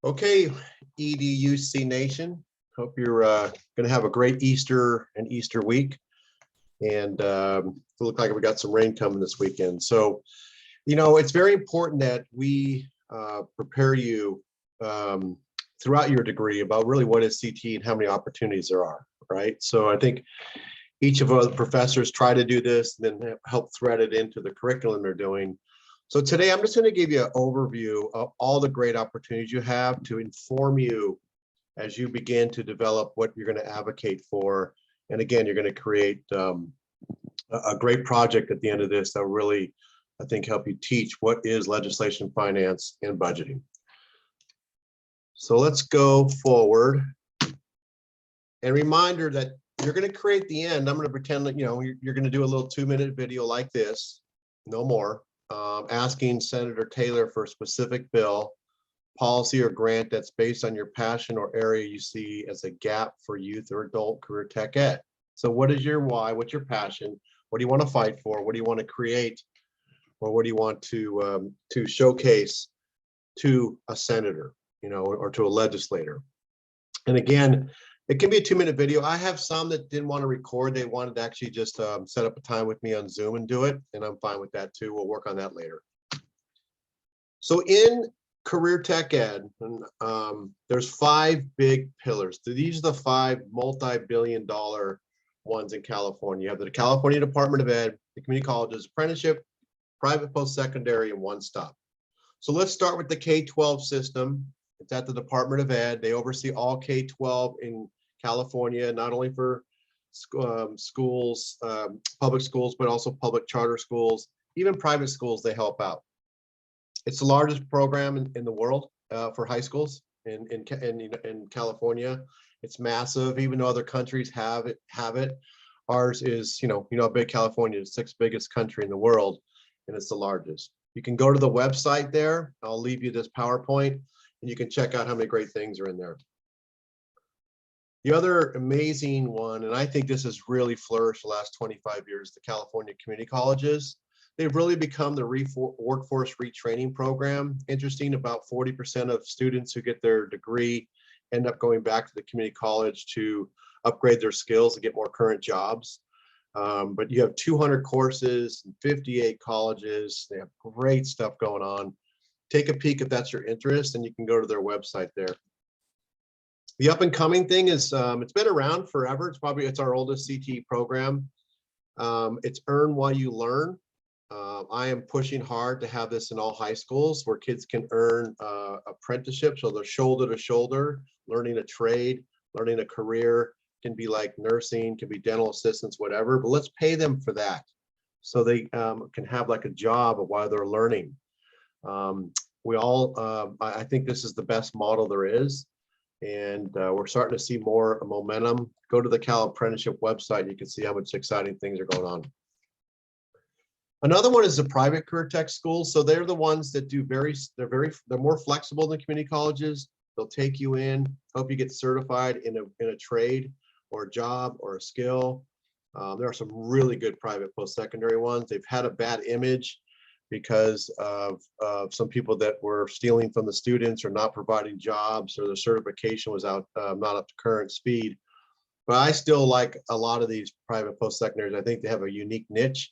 Okay, EDUC Nation. Hope you're going to have a great Easter and Easter week. And it looks like we got some rain coming this weekend. So, it's very important that we prepare you throughout your degree about really what is CTE and how many opportunities there are, right? So I think each of the professors try to do this and then help thread it into the curriculum they're doing. So today I'm just going to give you an overview of all the great opportunities you have to inform you as you begin to develop what you're going to advocate for. And again, you're going to create a great project at the end of this that will really, I think, help you teach what is legislation, finance, and budgeting. So let's go forward. And reminder that you're going to create the end. I'm going to pretend that, you're going to do a little 2-minute video like this, no more. Asking Senator Taylor for a specific bill, policy, or grant that's based on your passion or area you see as a gap for youth or adult career tech ed. So what is your why? What's your passion? What do you want to fight for? What do you want to create? Or what do you want to showcase to a senator, or to a legislator? And again, it can be a 2-minute video. I have some that didn't want to record. They wanted to actually just set up a time with me on Zoom and do it. And I'm fine with that too. We'll work on that later. So in career tech ed, there's 5 big pillars. So these are the 5 multi-billion-dollar ones in California. You have the California Department of Ed, the community colleges, apprenticeship, private post-secondary, and one-stop. So let's start with the K-12 system. It's at the Department of Ed. They oversee all K-12 in California, not only for schools, public schools, but also public charter schools, even private schools. They help out. It's the largest program in the world for high schools in California. It's massive. Even though other countries have it, ours is, how big California is, the 6th biggest country in the world, and it's the largest. You can go to the website there. I'll leave you this PowerPoint, and you can check out how many great things are in there. The other amazing one, and I think this has really flourished the last 25 years, the California community colleges. They've really become the workforce retraining program. Interesting, about 40% of students who get their degree end up going back to the community college to upgrade their skills and get more current jobs. But you have 200 courses, 58 colleges. They have great stuff going on. Take a peek if that's your interest, and you can go to their website there. The up and coming thing is, it's been around forever. It's our oldest CTE program. It's Earn While You Learn. I am pushing hard to have this in all high schools where kids can earn apprenticeships, so they're shoulder to shoulder, learning a trade, learning a career. Can be like nursing, can be dental assistants, whatever, but let's pay them for that so they can have like a job while they're learning. I think this is the best model there is, and we're starting to see more momentum. Go to the Cal Apprenticeship website, you can see how much exciting things are going on. Another one is the private career tech schools. So they're the ones that do they're more flexible than community colleges. They'll take you in, help you get certified in a trade or a job or a skill. There are some really good private post-secondary ones. They've had a bad image because of some people that were stealing from the students or not providing jobs, or the certification was not up to current speed. But I still like a lot of these private post-secondaries. I think they have a unique niche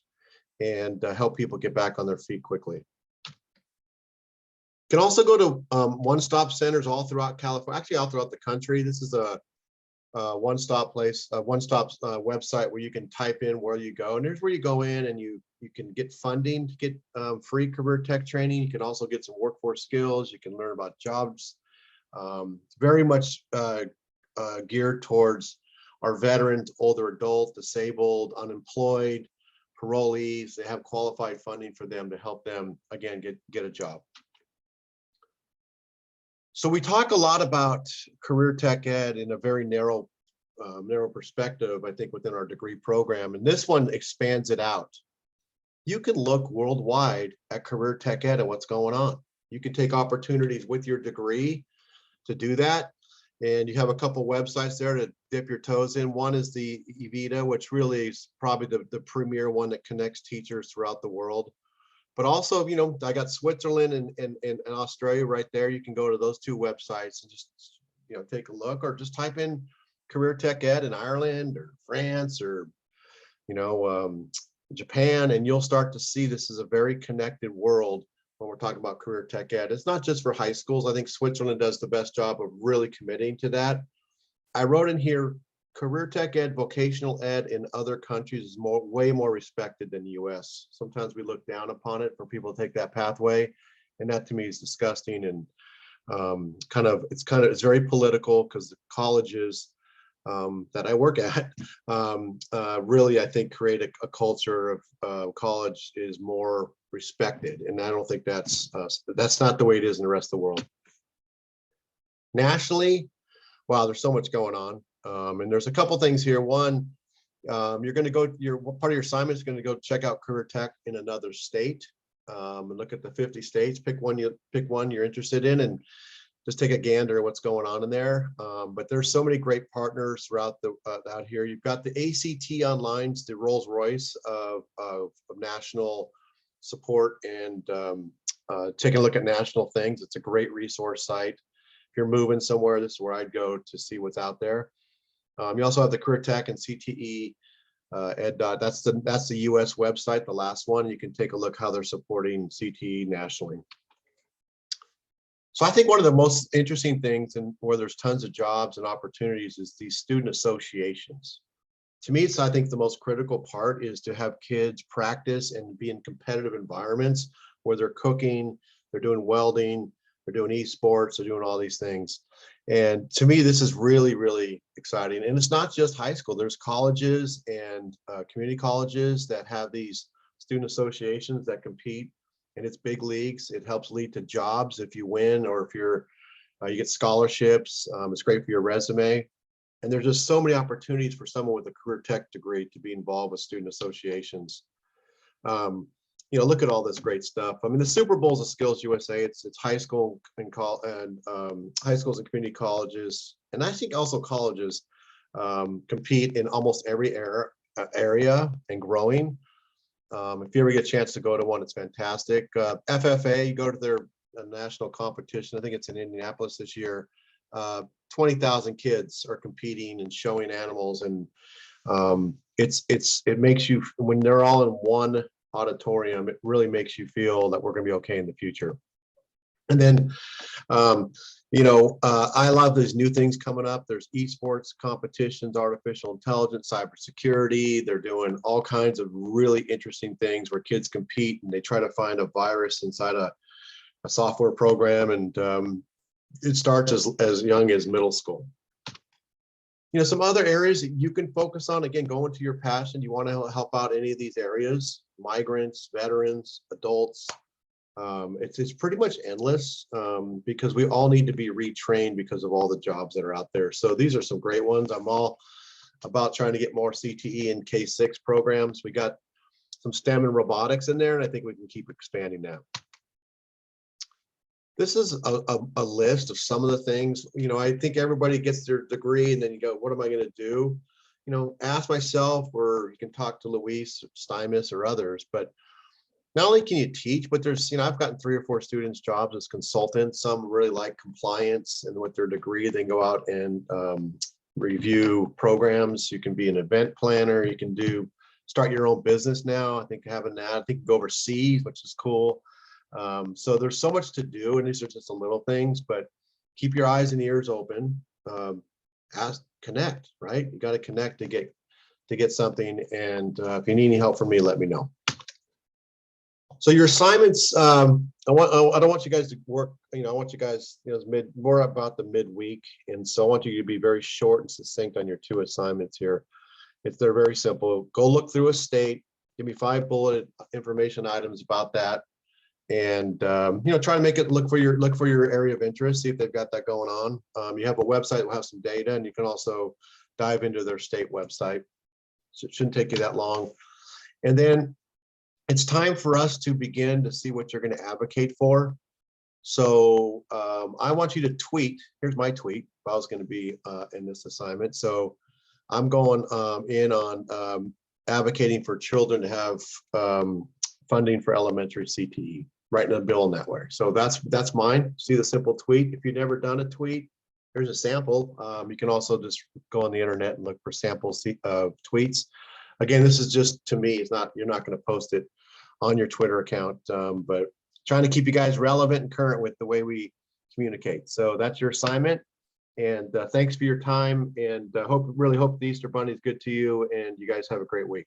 and help people get back on their feet quickly. You can also go to one-stop centers all throughout California, actually all throughout the country. This is a one-stop place, a one-stop website where you can type in where you go, and here's where you go in, and you can get funding to get free career tech training. You can also get some workforce skills. You can learn about jobs. It's very much geared towards our veterans, older adult, disabled, unemployed, parolees. They have qualified funding for them to help them, again, get a job. So we talk a lot about career tech ed in a very narrow perspective, I think, within our degree program. And this one expands it out. You can look worldwide at career tech ed and what's going on. You can take opportunities with your degree to do that. And you have a couple websites there to dip your toes in. One is the EVITA, which really is probably the premier one that connects teachers throughout the world. But also, I got Switzerland and Australia right there. You can go to those two websites and just, take a look, or just type in career tech ed in Ireland or France or, Japan, and you'll start to see this is a very connected world when we're talking about career tech ed. It's not just for high schools. I think Switzerland does the best job of really committing to that. I wrote in here, career tech ed, vocational ed in other countries is way more respected than the US. Sometimes we look down upon it for people to take that pathway. And that to me is disgusting. And it's very political, because the colleges that I work at really, I think, create a culture of college is more respected. And I don't think that's not the way it is in the rest of the world. Nationally, wow, there's so much going on. And there's a couple things here. One, you're going to go, part of your assignment is going to go check out career tech in another state, and look at the 50 states. Pick one you're interested in, and just take a gander at what's going on in there. But there's so many great partners throughout out here. You've got the ACT Online, the Rolls Royce of national support, and taking a look at national things. It's a great resource site. If you're moving somewhere, this is where I'd go to see what's out there. You also have the Career Tech and CTE Ed. That's the US website, the last one. You can take a look how they're supporting CTE nationally. So I think one of the most interesting things, and where there's tons of jobs and opportunities, is these student associations. To me, I think the most critical part is to have kids practice and be in competitive environments where they're cooking, they're doing welding, they're doing esports, they're doing all these things. And to me, this is really, really exciting. And it's not just high school. There's colleges and community colleges that have these student associations that compete, and it's big leagues. It helps lead to jobs if you win, or if you get scholarships. It's great for your resume. And there's just so many opportunities for someone with a career tech degree to be involved with student associations. Look at all this great stuff. I mean, the Super Bowl is a Skills USA. It's high school and high schools and community colleges, and I think also colleges compete in almost every area and growing. If you ever get a chance to go to one, it's fantastic. FFA, you go to their national competition. I think it's in Indianapolis this year. 20,000 kids are competing and showing animals, and it makes you, when they're all in one auditorium, it really makes you feel that we're going to be okay in the future. And then I love these new things coming up. There's esports competitions, artificial intelligence, cybersecurity. They're doing all kinds of really interesting things where kids compete and they try to find a virus inside a software program, and it starts as young as middle school. Some other areas that you can focus on, again, go into your passion. You want to help out any of these areas: migrants, veterans, adults. It's pretty much endless, because we all need to be retrained because of all the jobs that are out there. So these are some great ones. I'm all about trying to get more CTE and K-6 programs. We got some STEM and robotics in there, and I think we can keep expanding that. This is a list of some of the things. I think everybody gets their degree and then you go, what am I going to do? Ask myself, or you can talk to Luis Stymus or others. But not only can you teach, but there's, I've gotten 3 or 4 students jobs as consultants. Some really like compliance, and with their degree, they go out and review programs. You can be an event planner. You can start your own business now. I think having that, I think go overseas, which is cool. So there's so much to do, and these are just some little things, but keep your eyes and ears open. Connect, right? You got to connect to get something. And if you need any help from me, let me know. So your assignments, I don't want you guys to work, I want you guys, more about the midweek. And so I want you to be very short and succinct on your 2 assignments here. They're very simple. Go look through a state, give me 5 bulleted information items about that. And try to make it look for your area of interest, see if they've got that going on. You have a website that will have some data, and you can also dive into their state website. So it shouldn't take you that long. And then it's time for us to begin to see what you're going to advocate for. So I want you to tweet. Here's my tweet if I was going to be in this assignment. So I'm going in on advocating for children to have funding for elementary CTE, writing a bill in that way. So that's mine. See the simple tweet. If you've never done a tweet, here's a sample. You can also just go on the internet and look for samples of tweets. Again, this is just, to me, it's not, you're not going to post it on your Twitter account, but trying to keep you guys relevant and current with the way we communicate. So that's your assignment. And thanks for your time. And really hope the Easter Bunny is good to you. And you guys have a great week.